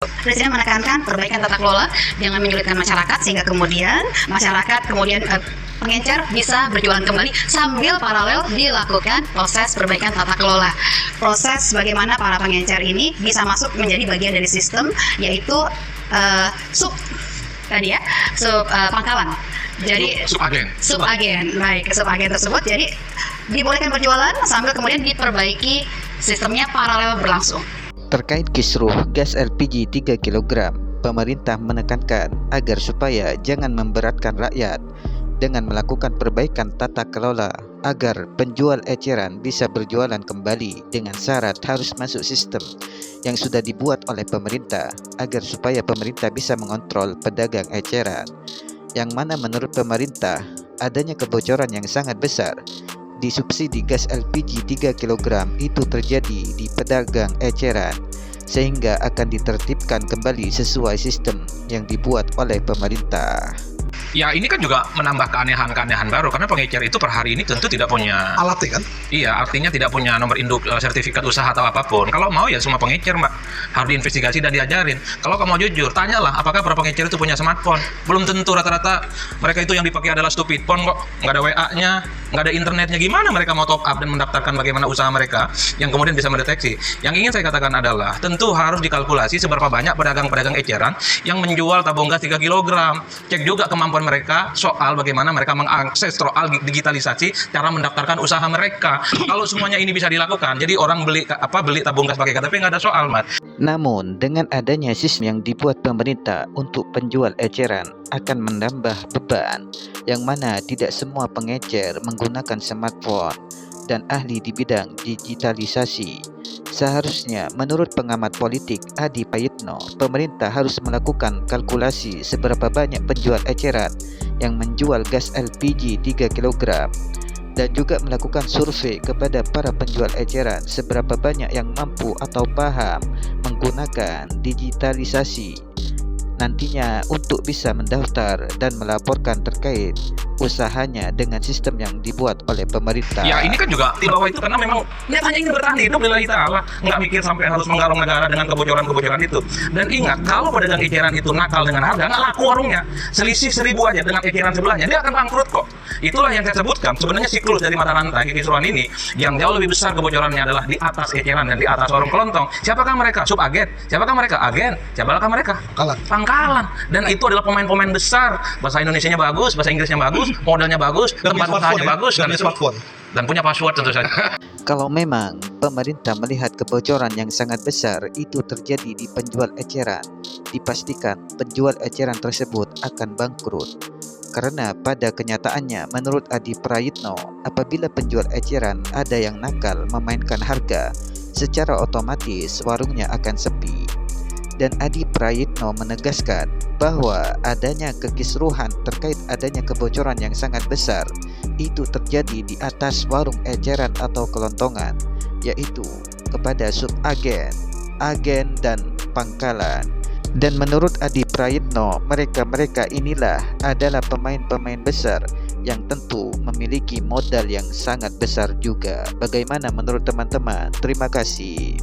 Presiden menekankan perbaikan tata kelola dengan menyulitkan masyarakat sehingga kemudian pengecer bisa berjualan kembali sambil paralel dilakukan proses perbaikan tata kelola. Proses bagaimana para pengecer ini bisa masuk menjadi bagian dari sistem, yaitu pangkalan. Jadi subagen tersebut jadi dibolehkan berjualan sambil kemudian diperbaiki sistemnya paralel berlangsung. Terkait kisruh gas LPG 3 kg, pemerintah menekankan agar supaya jangan memberatkan rakyat dengan melakukan perbaikan tata kelola agar penjual eceran bisa berjualan kembali dengan syarat harus masuk sistem yang sudah dibuat oleh pemerintah agar supaya pemerintah bisa mengontrol pedagang eceran, yang mana menurut pemerintah adanya kebocoran yang sangat besar di subsidi gas LPG 3 kg itu terjadi di pedagang eceran, sehingga akan ditertibkan kembali sesuai sistem yang dibuat oleh pemerintah. Ya, ini kan juga menambah keanehan baru, karena pengecer itu per hari ini tentu tidak punya alat ya kan? Iya, artinya tidak punya nomor induk sertifikat usaha atau apapun. Kalau mau ya semua pengecer, Mbak, harus diinvestigasi dan diajarin. Kalau kamu mau jujur, tanyalah apakah para pengecer itu punya smartphone. Belum tentu, rata-rata mereka itu yang dipakai adalah stupid phone kok. Nggak ada WA-nya, nggak ada internetnya. Gimana mereka mau top up dan mendaftarkan bagaimana usaha mereka yang kemudian bisa mendeteksi? Yang ingin saya katakan adalah tentu harus dikalkulasi seberapa banyak pedagang-pedagang eceran yang menjual tabung gas 3 kg. Cek juga kemampuan mereka soal bagaimana mereka mengakses soal digitalisasi cara mendaftarkan usaha mereka. Kalau semuanya ini bisa dilakukan, jadi orang beli tabung gas pakai KTP nggak ada soal, Mas. Namun dengan adanya sistem yang dibuat pemerintah untuk penjual eceran akan menambah beban, yang mana tidak semua pengecer menggunakan smartphone dan ahli di bidang digitalisasi. Seharusnya menurut pengamat politik Adi Prayitno, pemerintah harus melakukan kalkulasi seberapa banyak penjual eceran yang menjual gas LPG 3 kg dan juga melakukan survei kepada para penjual eceran seberapa banyak yang mampu atau paham menggunakan digitalisasi nantinya untuk bisa mendaftar dan melaporkan terkait usahanya dengan sistem yang dibuat oleh pemerintah. Ya, ini kan juga di bawah itu karena memang niat hanya ingin bertahan hidup lillahi ta'ala, nggak mikir sampai harus menggarong negara dengan kebocoran-kebocoran itu. Dan ingat, kalau pedagang eceran itu nakal dengan harga, nggak laku warungnya. Selisih 1.000 aja dengan eceran sebelahnya, dia akan bangkrut kok. Itulah yang saya sebutkan, sebenarnya siklus dari mata rantai kekisruhan ini yang jauh lebih besar kebocorannya adalah di atas eceran dan di atas warung kelontong. Siapakah mereka? Subagen. Siapakah mereka? Agen. Siapakah mereka? Pangkalan. Dan itu adalah pemain-pemain besar. Bahasa Indonesianya bagus, bahasa Inggrisnya bagus, modalnya bagus, tempat usahanya bagus, dan punya password tentu saja. Kalau memang pemerintah melihat kebocoran yang sangat besar itu terjadi di penjual eceran, dipastikan penjual eceran tersebut akan bangkrut. Karena pada kenyataannya menurut Adi Prayitno, apabila penjual eceran ada yang nakal memainkan harga, secara otomatis warungnya akan sepi. Dan Adi Prayitno menegaskan bahwa adanya kekisruhan terkait adanya kebocoran yang sangat besar itu terjadi di atas warung eceran atau kelontongan, yaitu kepada subagen, agen, dan pangkalan. Dan menurut Adi Prayitno, mereka inilah adalah pemain-pemain besar yang tentu memiliki modal yang sangat besar juga. Bagaimana menurut teman-teman? Terima kasih.